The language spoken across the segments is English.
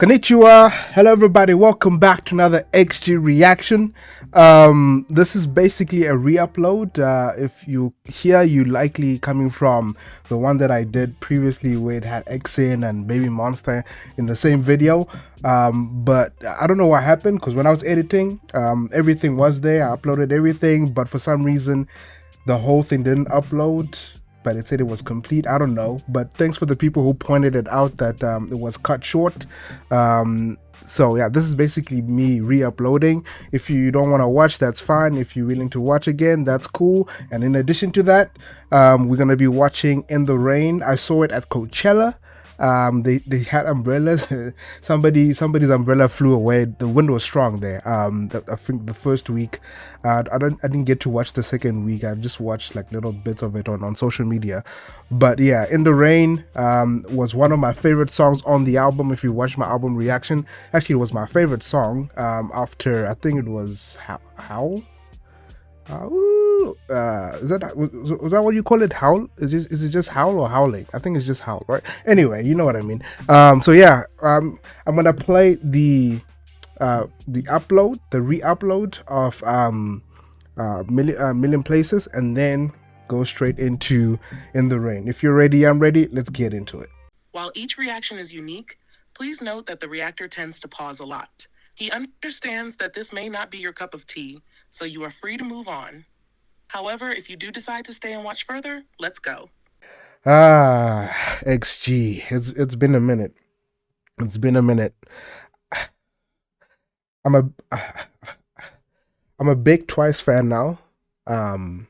Konnichiwa, hello everybody, welcome back to another XG reaction. This is basically a re-upload. If you hear, you likely coming from the one that I did previously where it had XN and Baby Monster in the same video. But I don't know what happened because when I was editing, everything was there, I uploaded everything, but for some reason the whole thing didn't upload, but it said it was complete. I don't know, but thanks for the people who pointed it out that it was cut short. So yeah, this is basically me re-uploading. If you don't want to watch, that's fine. If you're willing to watch again, that's cool. And in addition to that, we're gonna be watching In the Rain. I saw it at Coachella. They had umbrellas. Somebody's umbrella flew away. The wind was strong there. I think the first week, I didn't get to watch the second week. I just watched like little bits of it on social media. But yeah, In the Rain was one of my favorite songs on the album. If you watch my album reaction, actually it was my favorite song. After I think it was Howl. Was that what you call it? Howl? Is it just howl or howling? I think it's just howl, right? Anyway, you know what I mean. So yeah, I'm gonna play the re-upload of Million Places, and then go straight into In the Rain. If you're ready, I'm ready. Let's get into it. While each reaction is unique, please note that the reactor tends to pause a lot. He understands that this may not be your cup of tea, so you are free to move on. However, if you do decide to stay and watch further, let's go. XG. It's been a minute. It's been a minute. I'm a big Twice fan now. And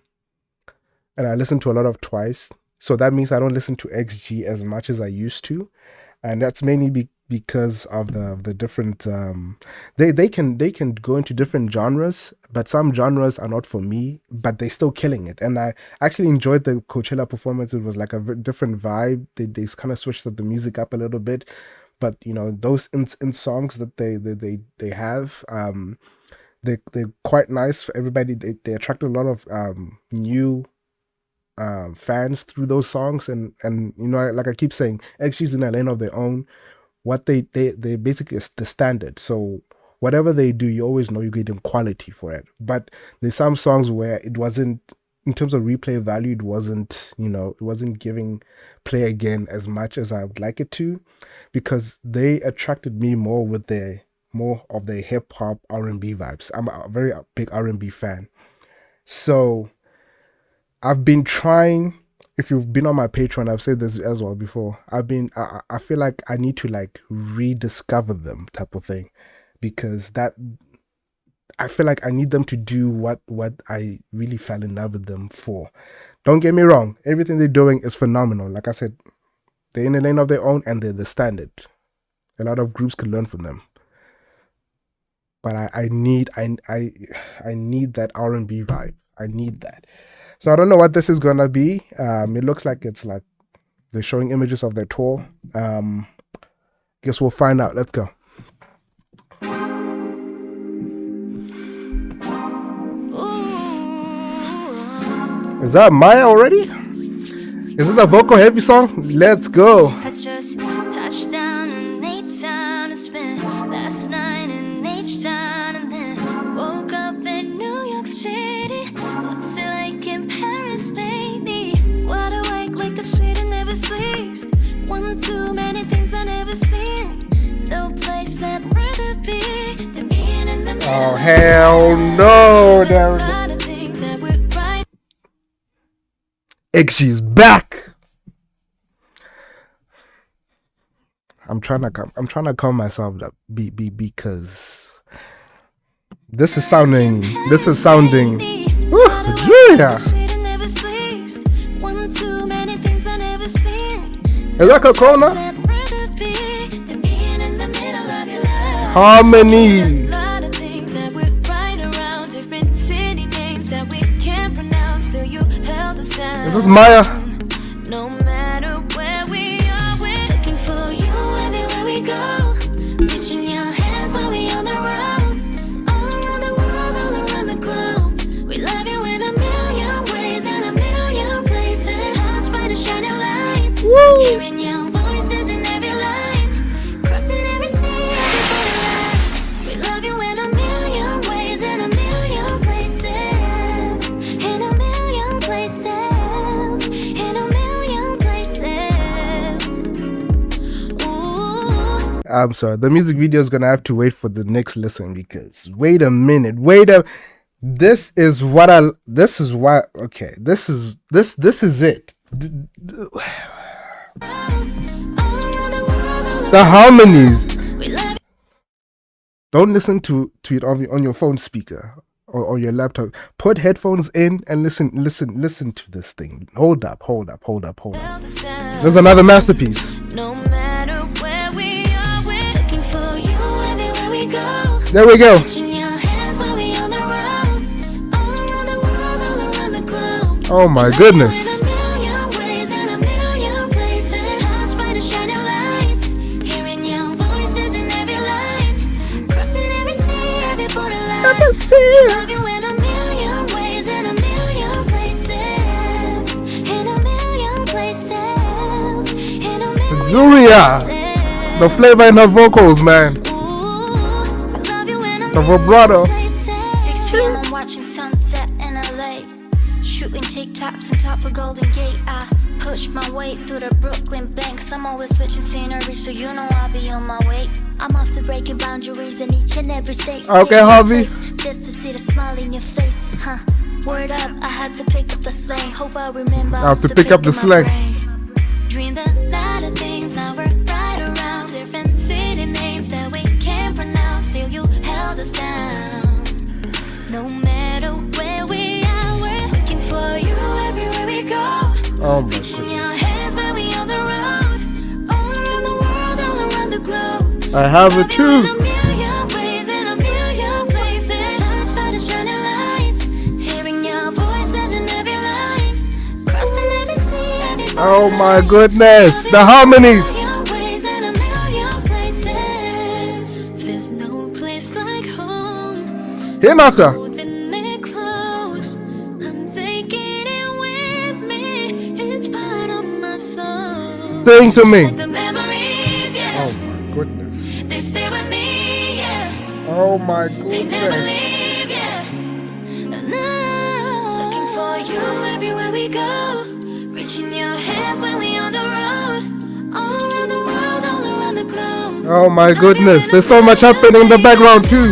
I listen to a lot of Twice. So that means I don't listen to XG as much as I used to. And that's mainly because of the different they can go into different genres, but some genres are not for me, but they're still killing it. And I actually enjoyed the Coachella performance. It was like a different vibe. They kind of switched the music up a little bit, but you know, those in songs that they have, they're quite nice for everybody. They attract a lot of new fans through those songs, and you know, like I keep saying, XG's in a lane of their own. What they basically is the standard. So whatever they do, you always know you're getting quality for it. But there's some songs where it wasn't, in terms of replay value, it wasn't, you know, it wasn't giving play again as much as I would like it to, because they attracted me more with more of the hip hop R&B vibes. I'm a very big R&B fan. So I've been trying. If you've been on my Patreon, I've said this as well before. I feel like I need to like rediscover them, type of thing, because I feel like I need them to do what I really fell in love with them for. Don't get me wrong, everything they're doing is phenomenal. Like I said, they're in a lane of their own and they're the standard. A lot of groups can learn from them. But I need that R&B vibe. I need that. So I don't know what this is gonna be. It looks like it's like they're showing images of their tour. Guess we'll find out. Let's go. Is that Maya already? Is this a vocal heavy song? Let's go. I just touched down in H-Town and spent last night in H-Town, and then woke up in New York City. What's it like in Paris lately? Wide awake like the city never sleeps. One too many things I never seen. No place I'd rather be than being in the middle. Oh hell no! XG's back. I'm trying to calm myself up because this is sounding ooh, yeah. Is that Kokona? Harmony. Is this Maya? No matter where we are, we're looking for you everywhere we go. Reaching your hands while we on the road. All around the world, all around the globe. We love you in a million ways and a million places. Touched by the shining lights. Woo! Hearing your voices in every line. Crossing every sea I'm sorry. The music video is gonna have to wait for the next listen because wait a minute. This is what this is why okay. This is it. The harmonies. Don't listen to it on your phone speaker or your laptop. Put headphones in and listen to this thing. Hold up. There's another masterpiece. No matter where we are, we're looking for you everywhere we go. There we go. Touching your hands when we on the road. All around the world, all around the globe. Oh my goodness. In a million ways and a million places. Touched by the shining lights. Hearing your voices in every line. Crossing every sea, every borderline. Love you in a million ways and a million places. In a million places. In a million Julia, the flavor in her vocals, man. The vibrato. 6 p.m. I'm watching sunset in LA. Shooting TikToks on top of Golden Gate. I push my way through the Brooklyn banks. I'm always switching scenery, so you know I'll be on my way. I'm off to breaking boundaries in each and every state. Okay, Harvey. Just to see the smile in your face, huh? Word up, I had to pick up the slang. Hope I remember. I have to pick up the slang. Dreamed a lot of things, now we're right around different city names that we can't pronounce. Still you held us down. No matter where we are, we're looking for you everywhere we go. Oh my Reaching goodness. your hands when we on the road. All around the world, all around the globe. I have it In a too. million ways, in a million places. Touched by the shining lights. Hearing your voices in every line. Crossing every sea, every Oh borderline. my goodness. The harmonies. There's no place like home. Hinata. Holding it close. I'm taking it with me. It's part of my soul. Sing to me. Like the memories, yeah. Oh my goodness. They stay with me, yeah. Oh my They never goodness. leave, yeah. No. Looking for you everywhere we go. Reaching your hands when we on the road. All around the world, all around the globe. Oh my goodness. There's so much happening in the background too.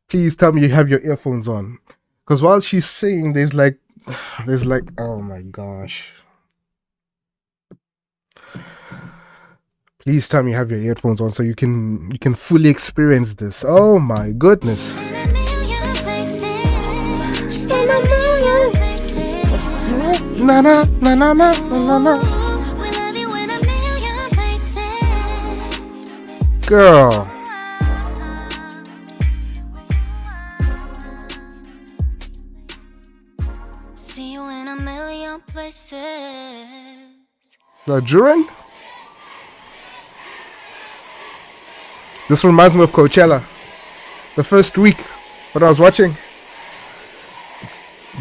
Please tell me you have your earphones on. Because while she's singing, there's like, oh my gosh. Please tell me you have your earphones on so you can fully experience this. Oh my goodness. Na na na na na na na. Girl. See you in a million places. Nigerian? This reminds me of Coachella. The first week when I was watching,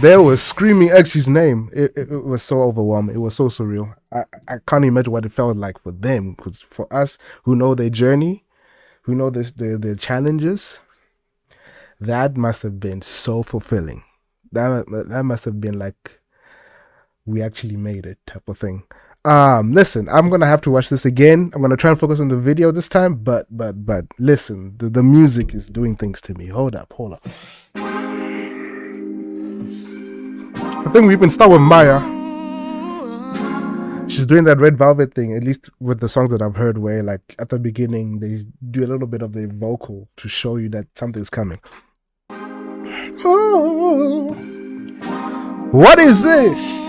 they were screaming X's name. It was so overwhelming. It was so surreal. I can't imagine what it felt like for them. Because for us who know their journey, who know their challenges, that must have been so fulfilling. That must have been like, we actually made it type of thing. Listen, I'm gonna have to watch this again. I'm gonna try and focus on the video this time, but listen, the music is doing things to me. Hold up. I think we even start with Maya. She's doing that Red Velvet thing, at least with the songs that I've heard, where like at the beginning they do a little bit of the vocal to show you that something's coming. Oh, what is this?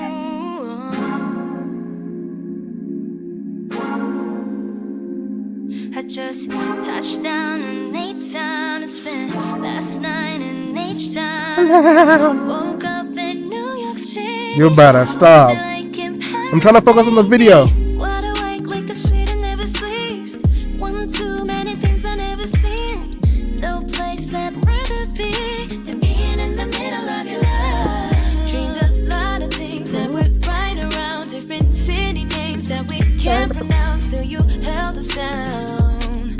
I just touched down in H-Town and spent last night in H-Town. Woke up in New York City. You better stop. I'm trying to focus on the video. Wide awake like the city never sleeps. One too many things I never seen. No place I'd rather be than being in the middle of your life. Dreamed a lot of things that were right around different city names that we can't can't pronounce till you held us down.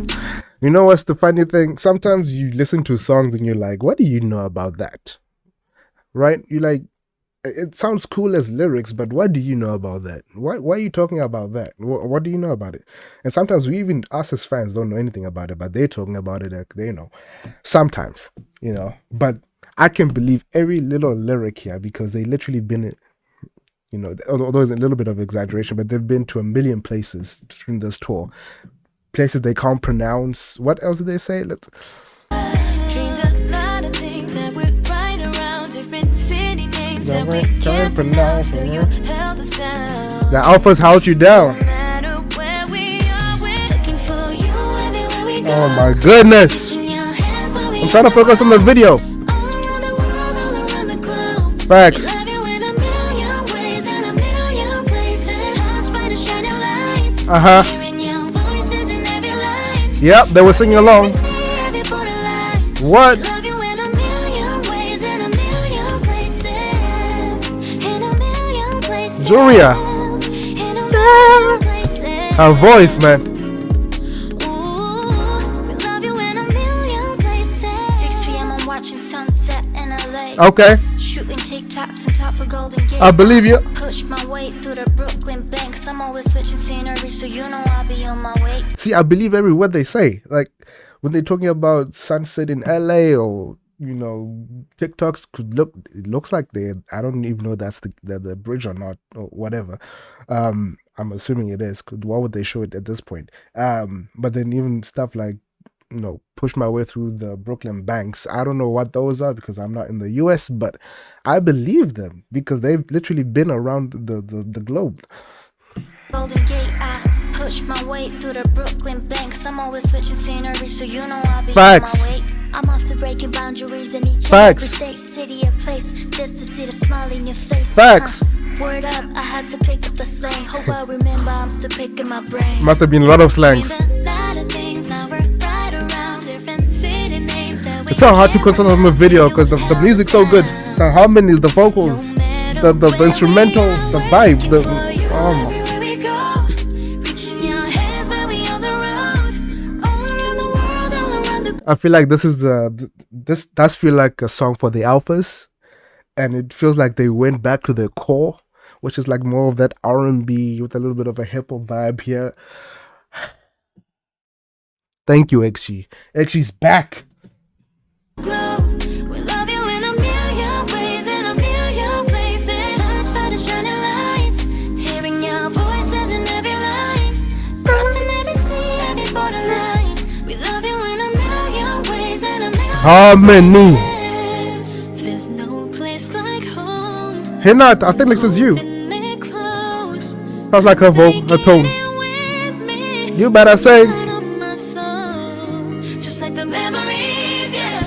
You know what's the funny thing? Sometimes you listen to songs and you're like, what do you know about that? Right? You're like, it sounds cool as lyrics, but what do you know about that? Why are you talking about that? What do you know about it? And sometimes we even, us as fans, don't know anything about it, but they're talking about it like they know. Sometimes, you know. But I can believe every little lyric here because they literally been, you know, although it's a little bit of exaggeration, but they've been to a million places during this tour. Places they can't pronounce. What else did they say? Dreamed a lot of things that would right around different city names that we can't pronounce till you held us down. The Alphas held you down. No matter where we are, we're looking for you everywhere we go. Oh my goodness. In your hands where we I'm trying to focus on the video. all around the world, all around the globe. Facts. We love you in a million ways and a million places. Touched by the shining lights. Uh-huh. Hearing your voices in every line. Yep, they were singing along. Every borderline. What? Love you in a million ways and a million places. In a million places. Julia. In a million places. Her voice, man. Ooh, we love you in a million places. 6 p.m. I'm watching sunset in LA. Okay, Shooting TikToks on top of Golden Gate. I believe you. Push my way through the Brooklyn banks. I'm always switching scenery, so you know I'll be on my way. See, I believe every word they say. Like when they're talking about sunset in LA or you know, TikToks could look. It looks like they. I don't even know that's the bridge or not or whatever. I'm assuming it is. Why would they show it at this point? But then even stuff like, you know, push my way through the Brooklyn banks. I don't know what those are because I'm not in the US, but I believe them because they've literally been around the globe. Golden Gate, I push my way through the Brooklyn banks. I'm always switching scenery, so you know I'll be Facts. on my way. I'm off to breaking boundaries in each and Facts. every state, city, or place, just to see the smile in your face. Facts. Word up, I had to pick up the slang. Hope I remember, I'm still picking my brain. Must have been a lot of slangs. Dreamed a lot of things, now we're right around different city names that we It's so hard to can't control on the pronounce video till you because the held music's us so good. down. The harmonies, the vocals, No matter the where we instrumentals, are, the we're vibe. looking The for you oh my. everywhere we go. Reaching your hands where we on the road. All around the world, all around the I feel like this is this does feel like a song for the Alphas, and it feels like they went back to their core, which is like more of that R&B with a little bit of a hip hop vibe here. Thank you, XG. XG's back. globe. We love you in a million ways, in a million places. Touched by the shining lights. Hearing your voices in every line. Crossing every sea, every borderline. We love you in a million ways, in a million Harmony. places. There's no place like home. Hey, not. I think this is you. Holding it close. Sounds like her vocal, her tone. Taking it with me. You better say. Right on my soul. Just like the memories, yeah.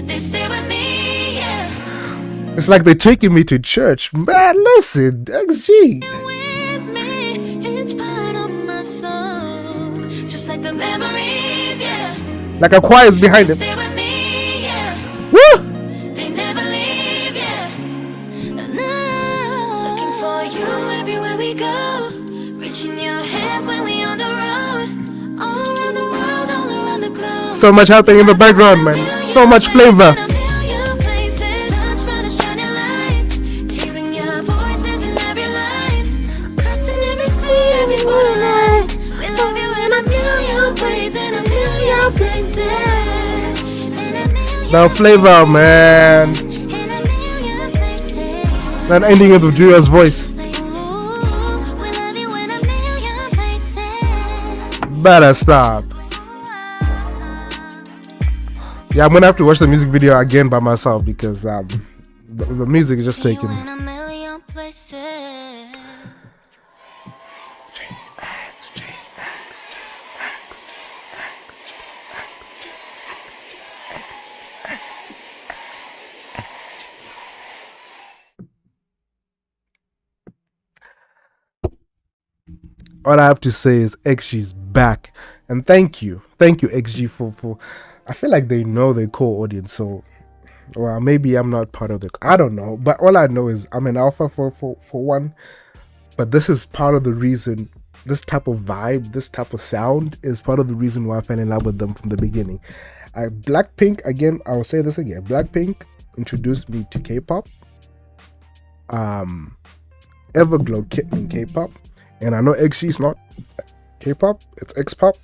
They stay with me, yeah. It's like they're taking me to church. Man, listen, XG. With me, it's part of my soul. Just like the memories, yeah. Like a choir is behind They him. stay with me, yeah. Woo! They never leave, yeah. No. Looking for you everywhere we go. Reaching your hands when we on the road. All around the world, all around the globe. So much happening in the background, man. So much flavor. The flavor, man. That ending with Julia's voice. Better stop. Yeah, I'm gonna have to watch the music video again by myself because the music is just taking. All I have to say is XG's back, and thank you XG for. I feel like they know their core audience, so well maybe I'm not part of the. I don't know, but all I know is I'm an alpha for one, but this is part of the reason this type of vibe, this type of sound is part of the reason why I fell in love with them from the beginning. Blackpink, again, I will say this again. Blackpink introduced me to K-pop. Everglow kept me in K-pop, and I know XG is not K-pop, it's X-pop,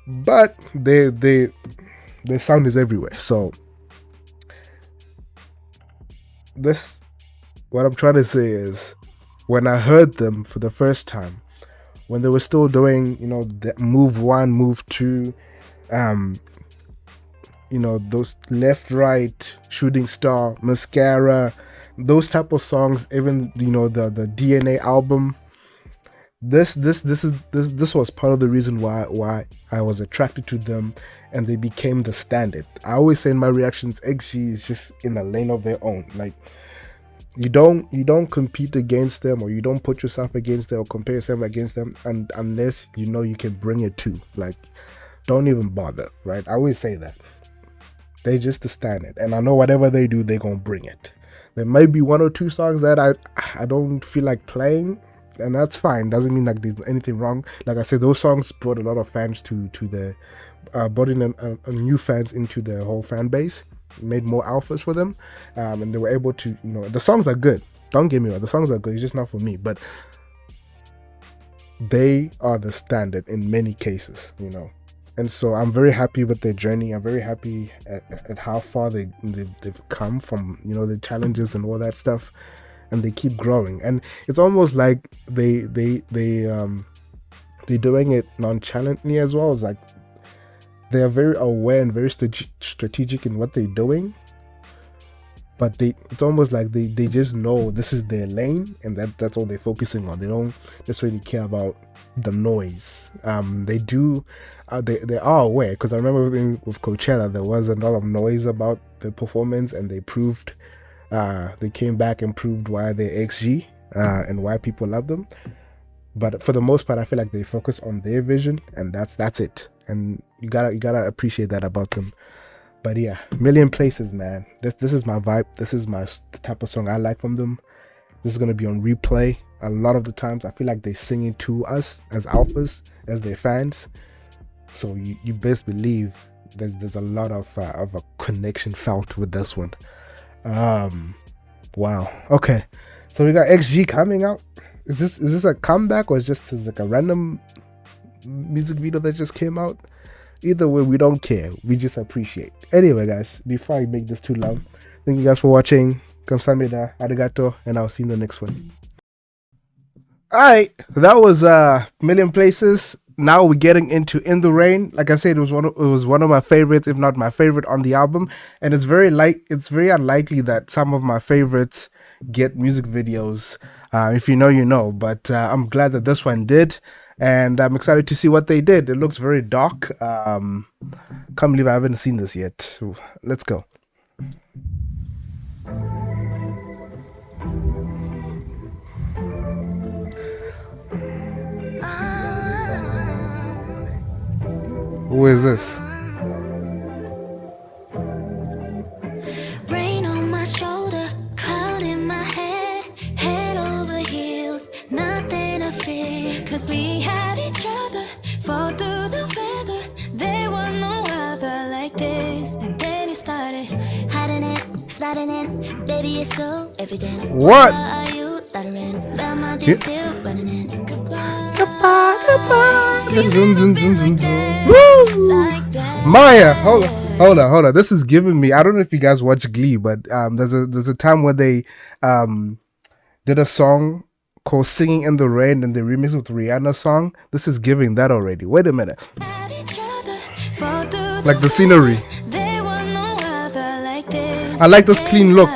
but their sound is everywhere. So this, what I'm trying to say is, when I heard them for the first time, when they were still doing, the move 1, move 2, those left, right, shooting star, mascara, those type of songs, even the DNA album. This was part of the reason why I was attracted to them, and they became the standard. I always say in my reactions, XG is just in a lane of their own. Like, you don't compete against them, or you don't put yourself against them or compare yourself against them, and unless you can bring it too. Like, don't even bother, right? I always say that. They just the standard, and I know whatever they do, they're gonna bring it. There might be 1 or 2 songs that I don't feel like playing, and that's fine. Doesn't mean like there's anything wrong. Like I said, those songs brought a lot of fans to the brought in a new fans into the whole fan base, made more alphas for them, and they were able to, the songs are good. Don't get me wrong, the songs are good. It's just not for me, but they are the standard in many cases, And so I'm very happy with their journey. I'm very happy at how far they've come from, the challenges and all that stuff, and they keep growing. And it's almost like they're doing it nonchalantly as well. It's like they are very aware and very strategic in what they're doing, but it's almost like they just know this is their lane, and that's all they're focusing on. They don't necessarily care about the noise. They do. They are aware, because I remember with Coachella there was a lot of noise about the performance, and they proved, they came back and proved why they're XG, and why people love them. But for the most part, I feel like they focus on their vision, and that's it. And you gotta appreciate that about them. But yeah, Million Places, man. This is my vibe. This is the type of song I like from them. This is gonna be on replay. A lot of the times, I feel like they're singing to us as alphas, as their fans. So you best believe there's a lot of a connection felt with this one. Wow. Okay, so we got XG coming out. Is this a comeback, or is just like a random music video that just came out? Either way, we don't care. We just appreciate. Anyway, guys, before I make this too long, thank you guys for watching. Kamsahamnida, arigato, and I'll see you in the next one. Alright, that was Million Places. Now we're getting into In the Rain. Like I said, it was one of my favorites, if not my favorite on the album. And it's very unlikely that some of my favorites get music videos. If you know, you know. But I'm glad that this one did, and I'm excited to see what they did. It looks very dark. Can't believe I haven't seen this yet. Let's go. Who is this? Rain on my shoulder, cloud in my head over heels, nothing to fear. Cause we had each other, fall through the weather. There was no other like this. And then you started hiding it, sliding in. Baby, it's so evident. What? Are you stuttering? But my dude's still running in. Maya, hold on. This is giving me. I don't know if you guys watch Glee, but there's a time where they did a song called "Singing in the Rain" and they remixed with Rihanna's song. This is giving that already. Wait a minute. Like the scenery. I like this clean look.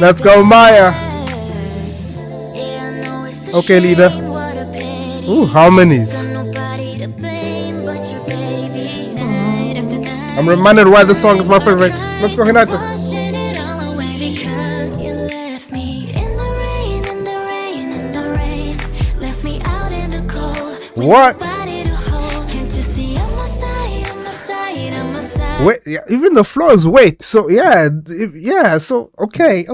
Let's go, Maya. Okay, leader. Ooh, harmonies. I'm reminded why this song is my favorite. Let's go, Hinata. What? Wait, yeah, even the floor is weight. So yeah, yeah. So okay.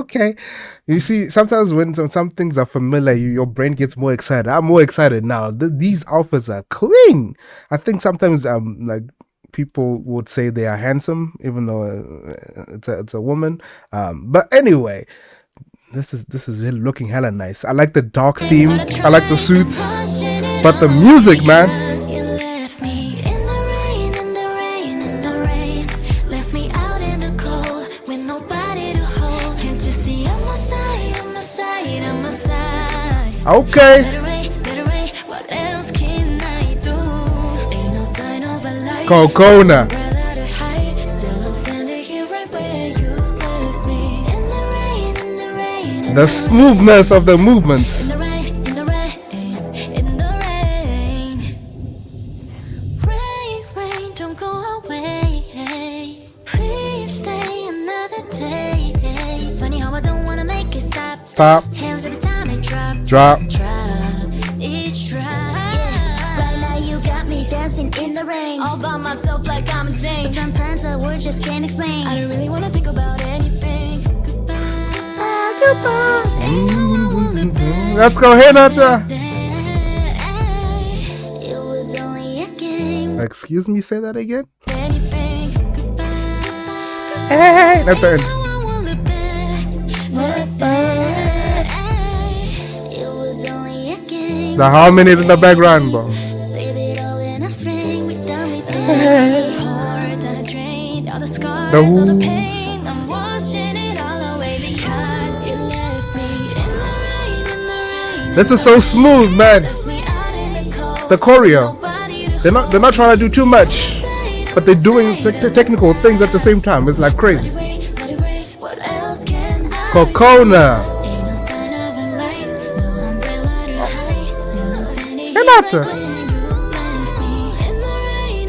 You see, sometimes when some things are familiar, your brain gets more excited. I'm more excited now. These outfits are clean. I think sometimes like people would say they are handsome, even though it's a woman. But anyway, this is really looking hella nice. I like the dark theme. I like the suits, but the music, man. You left me in the rain, in the rain, in the rain. Left me out in the cold with nobody to hold. Can't you see I'm a side, I'm a side, I'm a side. Okay. Better rain, what else can I do? Ain't no sign of a light. Cocona. Umbrella to hide. Still I'm standing here right where you left me. In the rain, in the rain, in The smoothness of the movements. in the rain, in the rain, in the rain. Rain, rain, don't go away. Please stay another day. Funny how I don't wanna make it stop. Stop. Hands every time I drop. Drop. Each drop. Right now you got me dancing in the rain. All by myself like I'm insane. But sometimes the words just can't explain. I don't really wanna think about anything. Goodbye. Ain't no one will look back. Let's go here, Nata. It was only a game. Excuse me, say that again. Anything. Goodbye. Hey, that's the end. No one will look back. It was only a game. The harmonies in the background, bro. Save it all in a frame. We done with that. Heart down a drain. All the scars, The all the who? pain. I'm washing it all away because you left me in the rain, in the rain. This is so smooth, man. Left me out in the cold. The choreo. Nobody to They're not trying to do too much, but they're doing technical things at the same time. It's like crazy. let it rain. What else can I Cocona. Ain't no sign of a light, no umbrella to hide. Still I'm standing And here after. right when you left me in the rain.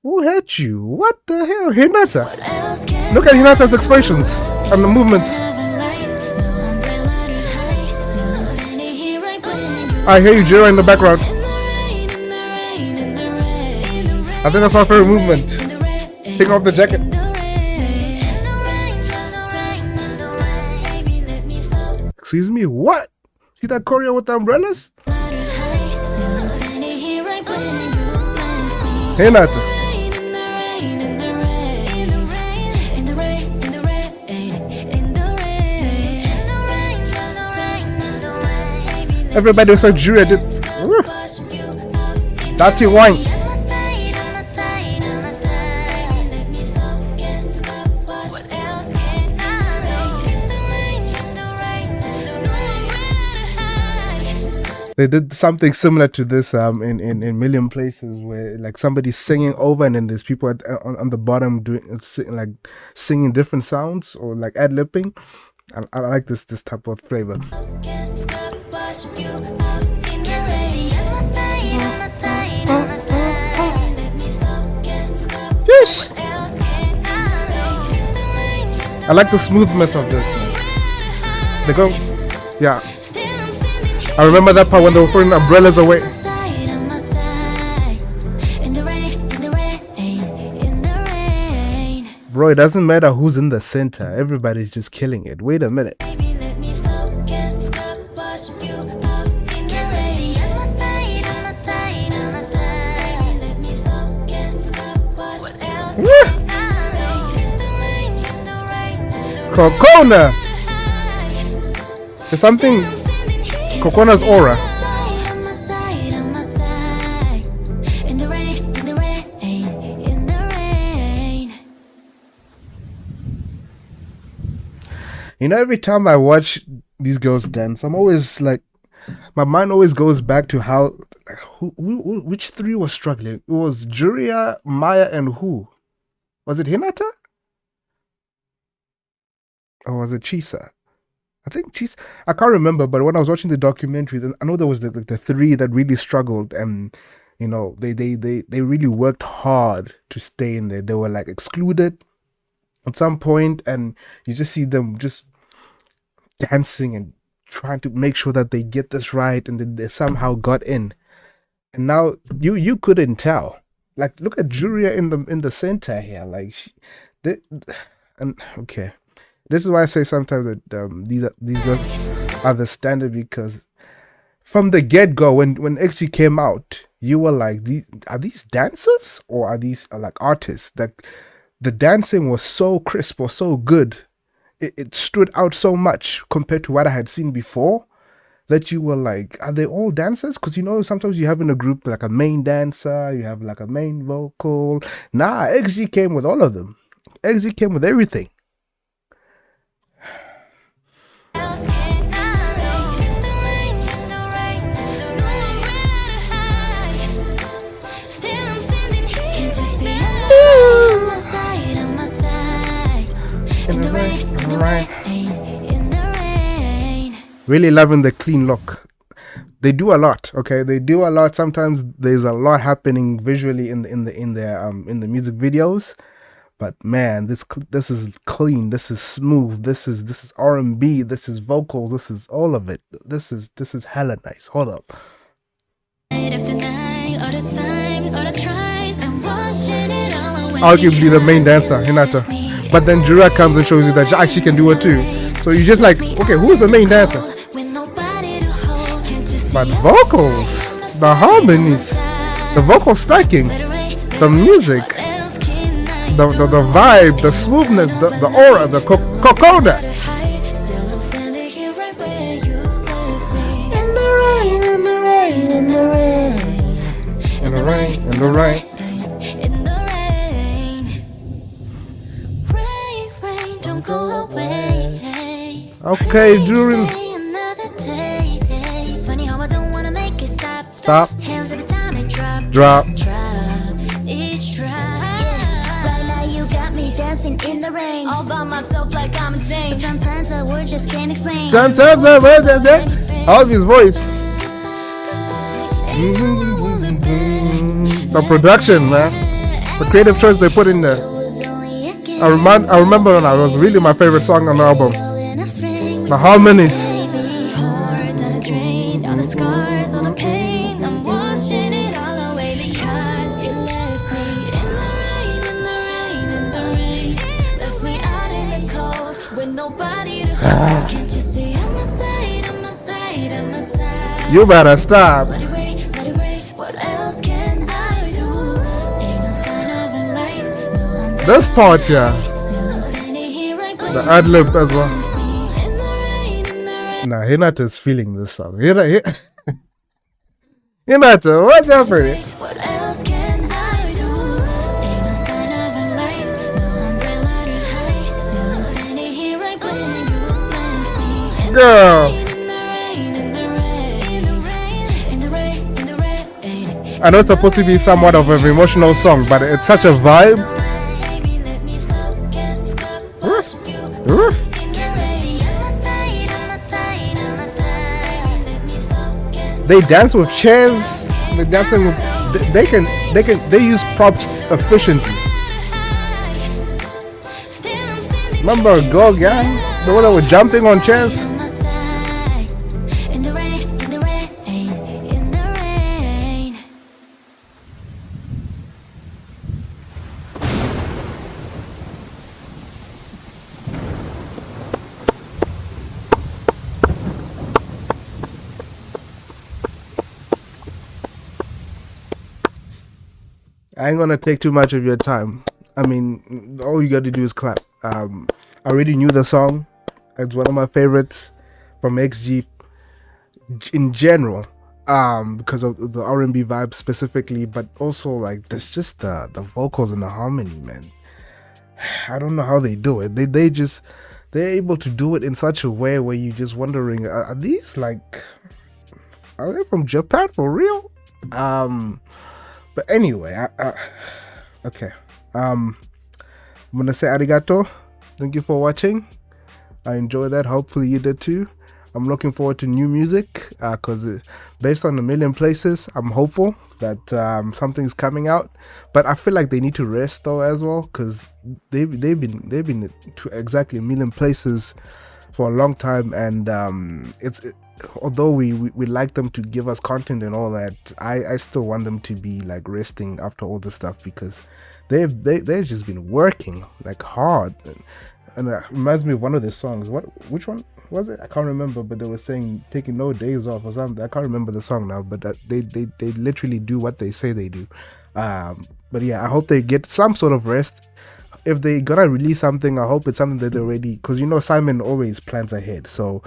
Who hit you? What the hell? Hinata. What else can Look at Hinata's expressions and the movements. I have a light, no umbrella to hide. Still I'm standing here right when you I hear you, Jira, in the background. in the rain, in the rain, in the rain, in the rain, I think that's my favorite movement. in the rain, Take off the jacket. in the rain, in the rain, baby, let me stop. Excuse me, what? See that choreo with the umbrellas? Still I'm standing here right when you left me. Hinata. In the rain, in the rain, in the rain, in the rain, in the rain, in the rain. Everybody was like Jira did. Woo. Dirty wine. They did something similar to this in Million Places, where like somebody's singing over and then there's people on the bottom doing like singing different sounds or like ad lipping. I like this type of flavor. Yes, I like the smoothness of this. They go, yeah. I remember that part when they were putting umbrellas away. Bro, it doesn't matter who's in the center. Everybody's just killing it. Wait a minute. Cocona! There's something. Cocona's aura. You know, every time I watch these girls dance, I'm always like, my mind always goes back to how, which three was struggling? It was Juria, Maya, and who? Was it Hinata? Or was it Chisa? I think Chisa. I can't remember, but when I was watching the documentary, then I know there was the three that really struggled, and you know, they really worked hard to stay in there. They were like excluded at some point, and you just see them just dancing and trying to make sure that they get this right, and then they somehow got in. And now you couldn't tell. Like, look at Julia in the center here. Like, they, and okay, this is why I say sometimes that these girls are the standard, because from the get go, when XG came out, you were like, are these dancers or are these like artists? Like, the dancing was so crisp or so good, it stood out so much compared to what I had seen before, that you were like, are they all dancers? Because sometimes you have in a group like a main dancer, you have like a main vocal. Nah, XG came with all of them. XG came with everything. In the rain. Really loving the clean look. They do a lot, okay? They do a lot. Sometimes there's a lot happening visually in the music videos, but man, this is clean. This is smooth. This is R&B. This is vocals. This is all of it. This is hella nice. Hold up. Arguably the main dancer, Hinata. But then Jura comes and shows you that she can do it too. So you're just like, okay, who's the main dancer? But vocals, the harmonies, the vocal stacking, the music, the vibe, the smoothness, the aura, the cocoda. In the rain. Okay, during stop, drop. Right now you got me dancing in the rain, all by myself like I'm insane. But sometimes the words just can't explain. Sometimes the words just all his voice. The production, man. The creative choice they put in there. I remember when I was really my favorite song on the album. The harmonies. You better stop. This part here, the ad lib as well. Nah, Hinata's feeling this song. Hinata, what's up for it? Girl. I know it's supposed to be somewhat of an emotional song, but it's such a vibe. They dance with chairs. They dancing with. They use props efficiently. Remember Go Gang? The one that were jumping on chairs. I ain't gonna take too much of your time. I mean, all you got to do is clap. I already knew the song. It's one of my favorites from XG in general, because of the R&B vibe specifically, but also like there's just the vocals and the harmony, man. I don't know how they do it. They're able to do it in such a way where you're just wondering, are these like, are they from Japan for real? But anyway, okay. I'm gonna say arigato. Thank you for watching. I enjoyed that. Hopefully you did too. I'm looking forward to new music, because based on a million places, I'm hopeful that something's coming out. But I feel like they need to rest though as well, because they've been to exactly a million places for a long time, and although we like them to give us content and all that, I still want them to be like resting after all this stuff, because they've just been working like hard. And it reminds me of one of their songs. Which one was it? I can't remember, but they were saying taking no days off or something. I can't remember the song now, but that they literally do what they say they do. But yeah, I hope they get some sort of rest. If they gonna release something, I hope it's something that they already, because you know Simon always plans ahead, so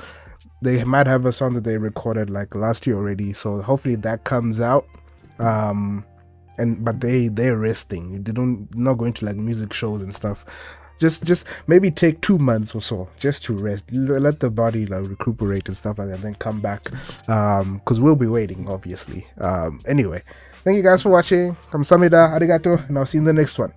they might have a song that they recorded like last year already. So hopefully that comes out. But they're resting. They don't not going to like music shows and stuff. Just maybe take 2 months or so just to rest, let the body like recuperate and stuff like that, and then come back, because we'll be waiting obviously. Anyway, thank you guys for watching. Kamsahamnida, arigato, and I'll see you in the next one.